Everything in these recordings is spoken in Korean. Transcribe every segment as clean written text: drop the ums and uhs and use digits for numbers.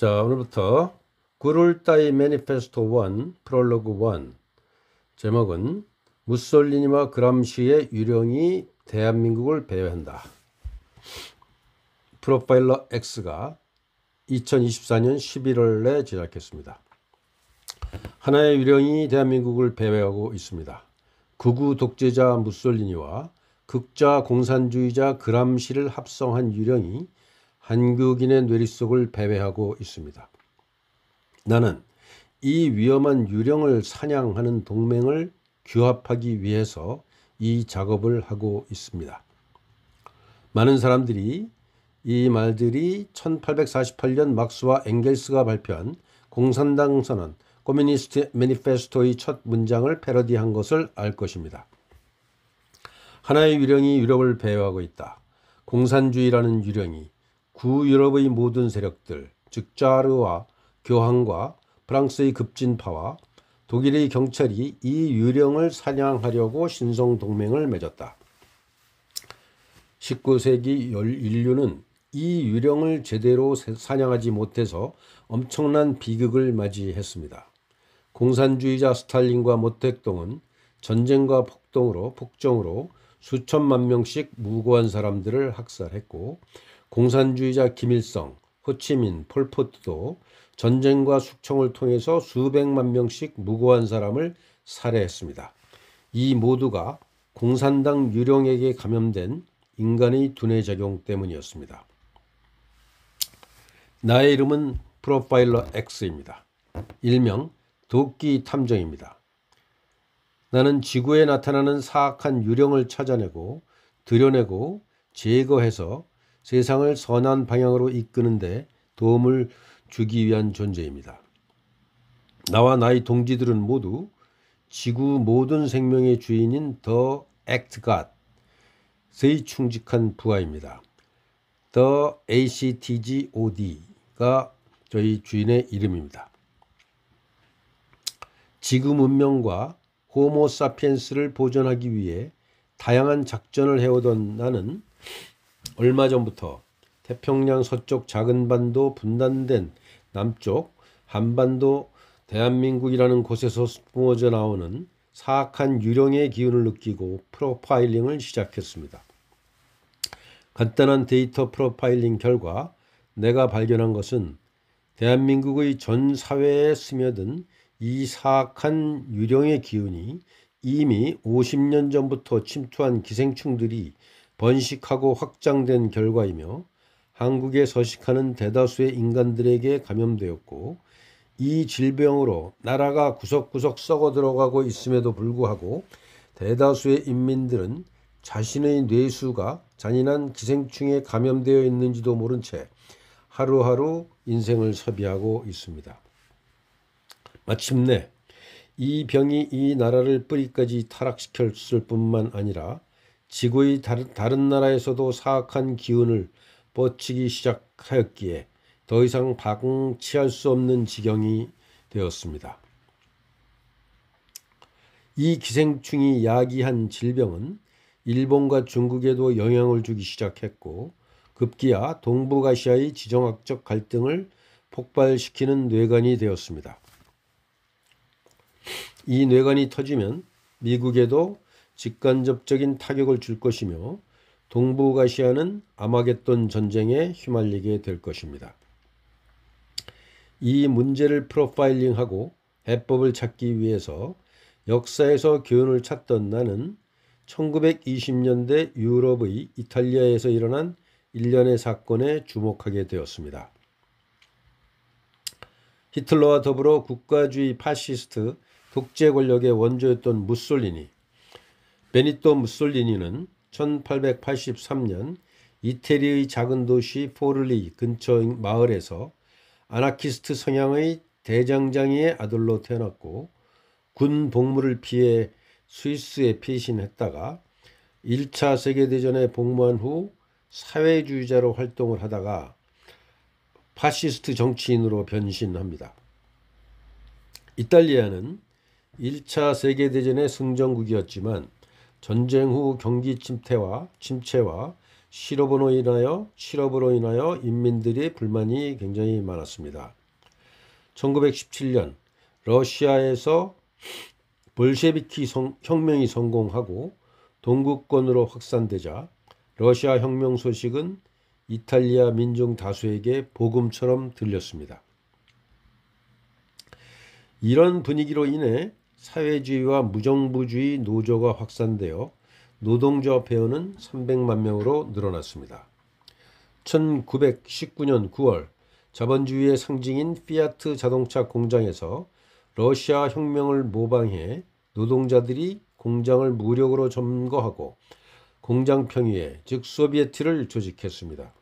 자, 오늘부터 구룰타이 매니페스토 1 프롤로그 1 제목은 무솔리니와 그람시의 유령이 대한민국을 배회한다. 프로파일러 X가 2024년 11월에 제작했습니다. 하나의 유령이 대한민국을 배회하고 있습니다. 극우 독재자 무솔리니와 극자 공산주의자 그람시를 합성한 유령이 한국인의 뇌리 속을 배회하고 있습니다. 나는 이 위험한 유령을 사냥하는 동맹을 규합하기 위해서 이 작업을 하고 있습니다. 많은 사람들이 이 말들이 1848년 막스와 엥겔스가 발표한 공산당 선언 커뮤니스트 매니페스토의 첫 문장을 패러디한 것을 알 것입니다. 하나의 유령이 유럽을 배회하고 있다. 공산주의라는 유령이 구유럽의 모든 세력들, 즉 자르와 교황과 프랑스의 급진파와 독일의 경찰이 이 유령을 사냥하려고 신성동맹을 맺었다. 19세기 인류는 이 유령을 제대로 사냥하지 못해서 엄청난 비극을 맞이했습니다. 공산주의자 스탈린과 모택동은 전쟁과 폭정으로 수천만 명씩 무고한 사람들을 학살했고, 공산주의자 김일성, 호치민, 폴포트도 전쟁과 숙청을 통해서 수백만 명씩 무고한 사람을 살해했습니다. 이 모두가 공산당 유령에게 감염된 인간의 두뇌작용 때문이었습니다. 나의 이름은 프로파일러 X입니다. 일명 도끼 탐정입니다. 나는 지구에 나타나는 사악한 유령을 찾아내고 들여내고 제거해서 세상을 선한 방향으로 이끄는데 도움을 주기 위한 존재입니다. 나와 나의 동지들은 모두 지구 모든 생명의 주인인 The Act God의 충직한 부하입니다. The ACTGOD가 저희 주인의 이름입니다. 지구 문명과 호모 사피엔스를 보존하기 위해 다양한 작전을 해오던 나는 얼마 전부터 태평양 서쪽 작은 반도 분단된 남쪽 한반도 대한민국이라는 곳에서 뿜어져 나오는 사악한 유령의 기운을 느끼고 프로파일링을 시작했습니다. 간단한 데이터 프로파일링 결과 내가 발견한 것은 대한민국의 전 사회에 스며든 이 사악한 유령의 기운이 이미 50년 전부터 침투한 기생충들이 번식하고 확장된 결과이며, 한국에 서식하는 대다수의 인간들에게 감염되었고, 이 질병으로 나라가 구석구석 썩어 들어가고 있음에도 불구하고 대다수의 인민들은 자신의 뇌수가 잔인한 기생충에 감염되어 있는지도 모른 채 하루하루 인생을 소비하고 있습니다. 마침내 이 병이 이 나라를 뿌리까지 타락시켰을 뿐만 아니라 지구의 다른 나라에서도 사악한 기운을 뻗치기 시작하였기에 더 이상 방치할 수 없는 지경이 되었습니다. 이 기생충이 야기한 질병은 일본과 중국에도 영향을 주기 시작했고, 급기야 동북아시아의 지정학적 갈등을 폭발시키는 뇌관이 되었습니다. 이 뇌관이 터지면 미국에도 직간접적인 타격을 줄 것이며, 동북아시아는 아마겟돈 전쟁에 휘말리게 될 것입니다. 이 문제를 프로파일링하고 해법을 찾기 위해서 역사에서 교훈을 찾던 나는 1920년대 유럽의 이탈리아에서 일어난 일련의 사건에 주목하게 되었습니다. 히틀러와 더불어 국가주의 파시스트 독재 권력의 원조였던 베니토 무솔리니는 1883년 이태리의 작은 도시 포르리 근처 마을에서 아나키스트 성향의 대장장이의 아들로 태어났고, 군 복무를 피해 스위스에 피신했다가 1차 세계대전에 복무한 후 사회주의자로 활동을 하다가 파시스트 정치인으로 변신합니다. 이탈리아는 1차 세계대전의 승전국이었지만 전쟁 후 경기 침체와 실업으로 인하여 인민들의 불만이 굉장히 많았습니다. 1917년 러시아에서 볼셰비키 혁명이 성공하고 동구권으로 확산되자 러시아 혁명 소식은 이탈리아 민중 다수에게 복음처럼 들렸습니다. 이런 분위기로 인해 사회주의와 무정부주의 노조가 확산되어 노동조 회원은 300만 명으로 늘어났습니다. 1919년 9월 자본주의의 상징인 피아트 자동차 공장에서 러시아 혁명을 모방해 노동자들이 공장을 무력으로 점거하고 공장평의회 즉 소비에트를 조직했습니다.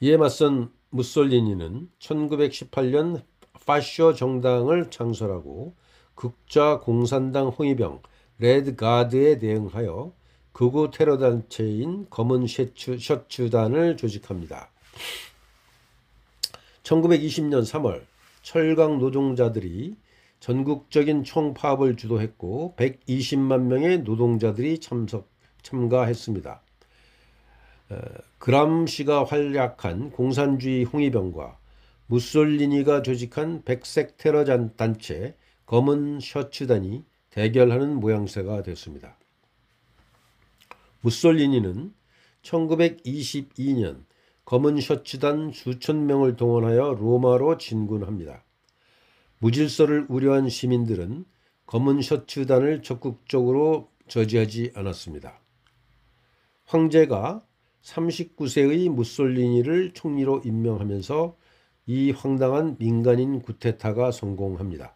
이에 맞선 무솔리니는 1918년 파쇼 정당을 창설하고 극좌 공산당 홍위병 레드가드에 대응하여 극우 테러 단체인 검은 셔츠단을 조직합니다. 1920년 3월 철강 노동자들이 전국적인 총파업을 주도했고 120만 명의 노동자들이 참가했습니다. 그람시가 활약한 공산주의 홍위병과 무솔리니가 조직한 백색 테러 단체 검은 셔츠단이 대결하는 모양새가 됐습니다. 무솔리니는 1922년 검은 셔츠단 수천 명을 동원하여 로마로 진군합니다. 무질서를 우려한 시민들은 검은 셔츠단을 적극적으로 저지하지 않았습니다. 황제가 39세의 무솔리니를 총리로 임명하면서 이 황당한 민간인 쿠데타가 성공합니다.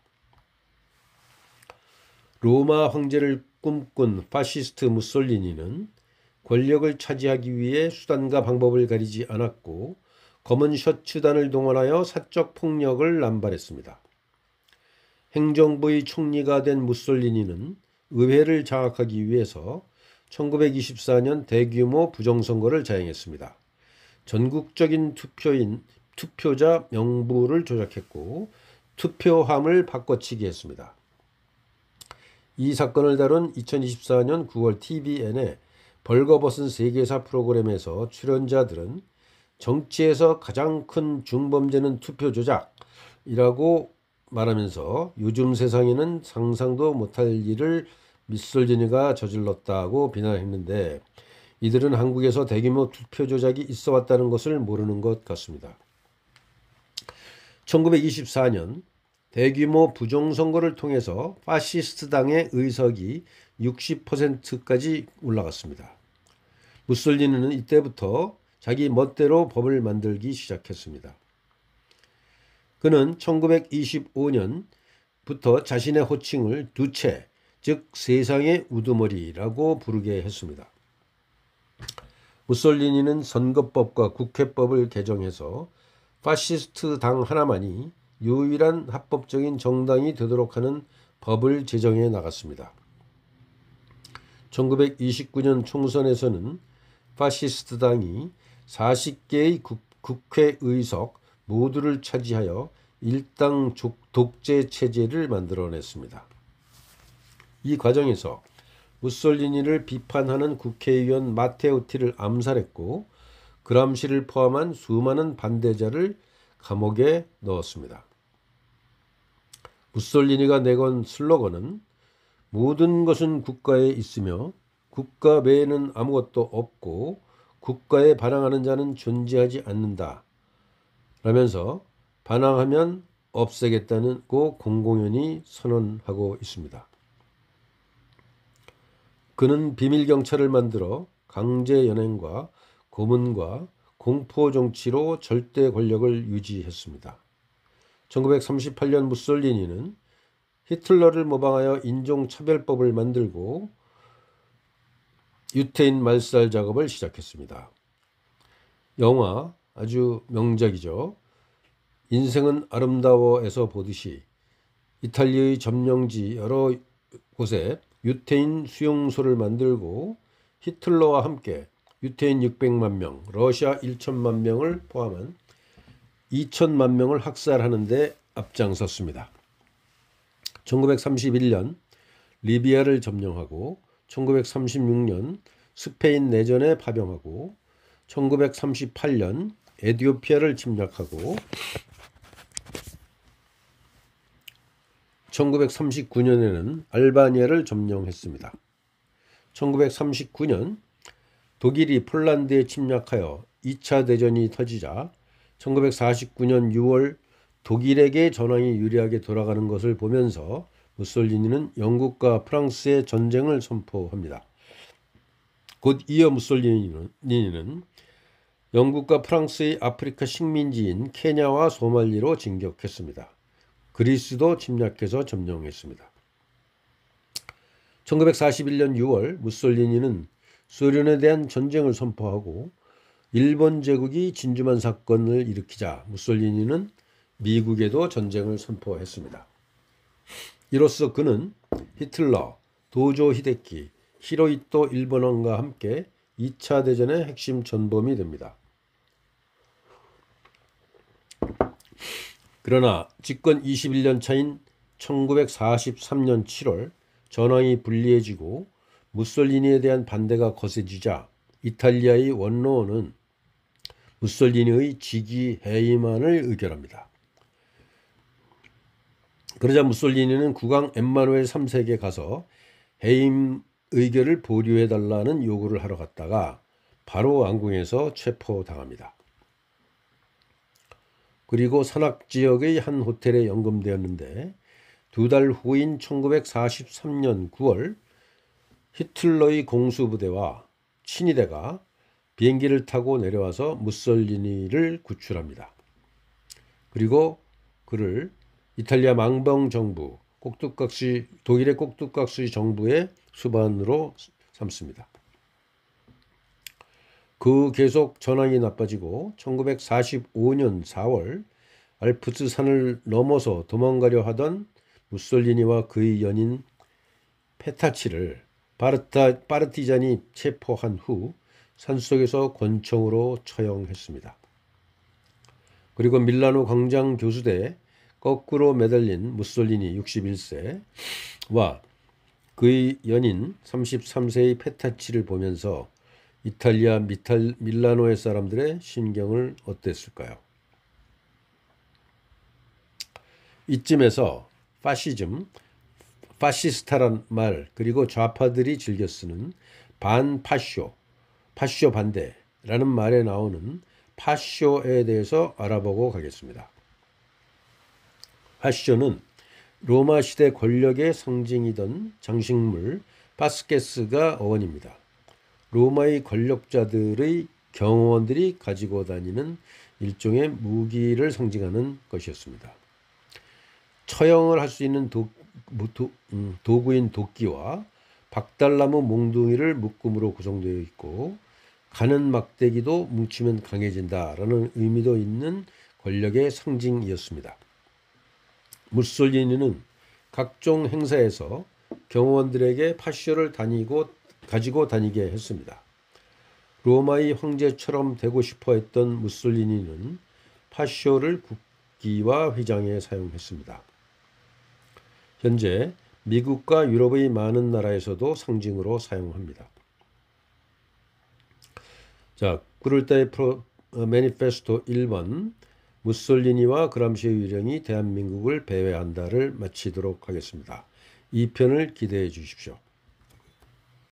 로마 황제를 꿈꾼 파시스트 무솔리니는 권력을 차지하기 위해 수단과 방법을 가리지 않았고 검은 셔츠단을 동원하여 사적 폭력을 남발했습니다. 행정부의 총리가 된 무솔리니는 의회를 장악하기 위해서 1924년 대규모 부정선거를 자행했습니다. 전국적인 투표자 명부를 조작했고 투표함을 바꿔치기 했습니다. 이 사건을 다룬 2024년 9월 TVN의 벌거벗은 세계사 프로그램에서 출연자들은 정치에서 가장 큰 중범죄는 투표 조작이라고 말하면서 요즘 세상에는 상상도 못할 일을 무솔리니가 저질렀다고 비난했는데 이들은 한국에서 대규모 투표 조작이 있어 왔다는 것을 모르는 것 같습니다. 1924년 대규모 부정선거를 통해서 파시스트당의 의석이 60%까지 올라갔습니다. 무솔리니는 이때부터 자기 멋대로 법을 만들기 시작했습니다. 그는 1925년부터 자신의 호칭을 두체, 즉 세상의 우두머리라고 부르게 했습니다. 무솔리니는 선거법과 국회법을 개정해서 파시스트 당 하나만이 유일한 합법적인 정당이 되도록 하는 법을 제정해 나갔습니다. 1929년 총선에서는 파시스트 당이 40개의 국회의석 모두를 차지하여 일당 독재 체제를 만들어냈습니다. 이 과정에서 무솔리니를 비판하는 국회의원 마테오티를 암살했고 그람시를 포함한 수많은 반대자를 감옥에 넣었습니다. 무솔리니가 내건 슬로건은 모든 것은 국가에 있으며 국가 외에는 아무것도 없고 국가에 반항하는 자는 존재하지 않는다 라면서 반항하면 없애겠다고 공공연히 선언하고 있습니다. 그는 비밀경찰을 만들어 강제 연행과 고문과 공포 정치로 절대 권력을 유지했습니다. 1938년 무솔리니는 히틀러를 모방하여 인종차별법을 만들고 유태인 말살 작업을 시작했습니다. 영화 아주 명작이죠. 인생은 아름다워에서 보듯이 이탈리아의 점령지 여러 곳에 유태인 수용소를 만들고 히틀러와 함께 유태인 600만 명, 러시아 1천만 명을 포함한 2천만 명을 학살하는 데 앞장섰습니다. 1931년 리비아를 점령하고 1936년 스페인 내전에 파병하고 1938년 에티오피아를 침략하고 1939년에는 알바니아를 점령했습니다. 1939년 독일이 폴란드에 침략하여 2차 대전이 터지자 1949년 6월 독일에게 전황이 유리하게 돌아가는 것을 보면서 무솔리니는 영국과 프랑스의 전쟁을 선포합니다. 곧 이어 무솔리니는 영국과 프랑스의 아프리카 식민지인 케냐와 소말리로 진격했습니다. 그리스도 침략해서 점령했습니다. 1941년 6월 무솔리니는 소련에 대한 전쟁을 선포하고 일본 제국이 진주만 사건을 일으키자 무솔리니는 미국에도 전쟁을 선포했습니다. 이로써 그는 히틀러, 도조 히데키, 히로히토 일본왕과 함께 2차 대전의 핵심 전범이 됩니다. 그러나 집권 21년 차인 1943년 7월 전황이 불리해지고 무솔리니에 대한 반대가 거세지자 이탈리아의 원로원은 무솔리니의 직위 해임안을 의결합니다. 그러자 무솔리니는 국왕 엠마누엘 3세에게 가서 해임 의결을 보류해달라는 요구를 하러 갔다가 바로 왕궁에서 체포당합니다. 그리고 산악지역의 한 호텔에 연금되었는데 2달 후인 1943년 9월 히틀러의 공수부대와 친위대가 비행기를 타고 내려와서 무솔리니를 구출합니다. 그리고 그를 이탈리아 망병 정부, 독일의 꼭두각시 정부의 수반으로 삼습니다. 그 계속 전황이 나빠지고 1945년 4월 알프스 산을 넘어서 도망가려 하던 무솔리니와 그의 연인 페타치를 파르티잔이 체포한 후 산속에서 권총으로 처형했습니다. 그리고 밀라노 광장 교수대에 거꾸로 매달린 무솔리니 61세와 그의 연인 33세의 페타치를 보면서 이탈리아 밀라노의 사람들의 심경을 어땠을까요? 이쯤에서 파시스타란 말, 그리고 좌파들이 즐겨 쓰는 파쇼 반대라는 말에 나오는 파쇼에 대해서 알아보고 가겠습니다. 파쇼는 로마 시대 권력의 상징이던 장식물 파스케스가 어원입니다. 로마의 권력자들의 경호원들이 가지고 다니는 일종의 무기를 상징하는 것이었습니다. 처형을 할 수 있는 도구인 도끼와 박달나무 몽둥이를 묶음으로 구성되어 있고 가는 막대기도 뭉치면 강해진다라는 의미도 있는 권력의 상징이었습니다. 무솔리니는 각종 행사에서 경호원들에게 파쇼를 가지고 다니게 했습니다. 로마의 황제처럼 되고 싶어 했던 무솔리니는 파쇼를 국기와 휘장에 사용했습니다. 현재 미국과 유럽의 많은 나라에서도 상징으로 사용합니다. 자, 구를타의 매니페스토 1번 무솔리니와 그람시의 유령이 대한민국을 배회한다를 마치도록 하겠습니다. 2편을 기대해 주십시오.